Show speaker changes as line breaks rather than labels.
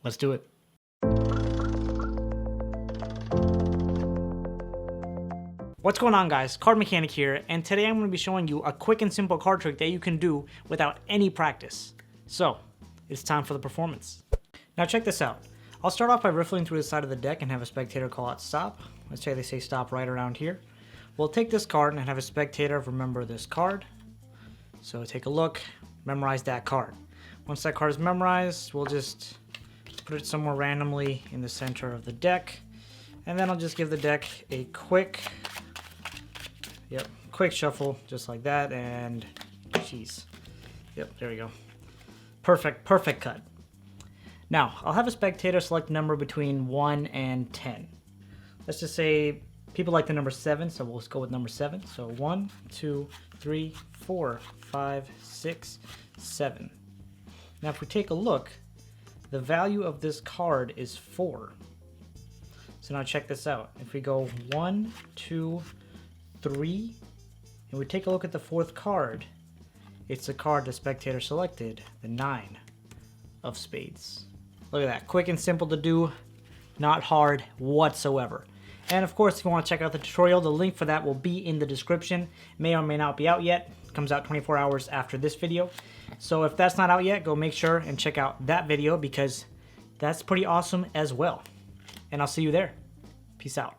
Let's do it. What's going on, guys? CardMechanic here, and today I'm going to be showing you a quick and simple card trick that you can do without any practice. So, it's time for the performance. Now check this out. I'll start off by riffling through the side of the deck and have a spectator call out stop. Let's say they say stop right around here. We'll take this card and have a spectator remember this card. So take a look, memorize that card. Once that card is memorized, we'll just put it somewhere randomly in the center of the deck. And then I'll just give the deck a quick shuffle, just like that, and jeez. Yep, there we go. Perfect cut. Now, I'll have a spectator select a number between 1 and 10. Let's just say people like the number 7, so we'll go with number 7. So 1, 2, 3, 4, 5, 6, 7. Now, if we take a look, the value of this card is 4. So now check this out. If we go 1, 2, 3, and we take a look at the 4th card, it's the card the spectator selected, the 9 of spades. Look at that, quick and simple to do, not hard whatsoever. And of course, if you want to check out the tutorial, the link for that will be in the description. May or may not be out yet. It comes out 24 hours after this video. So if that's not out yet, go make sure and check out that video because that's pretty awesome as well. And I'll see you there. Peace out.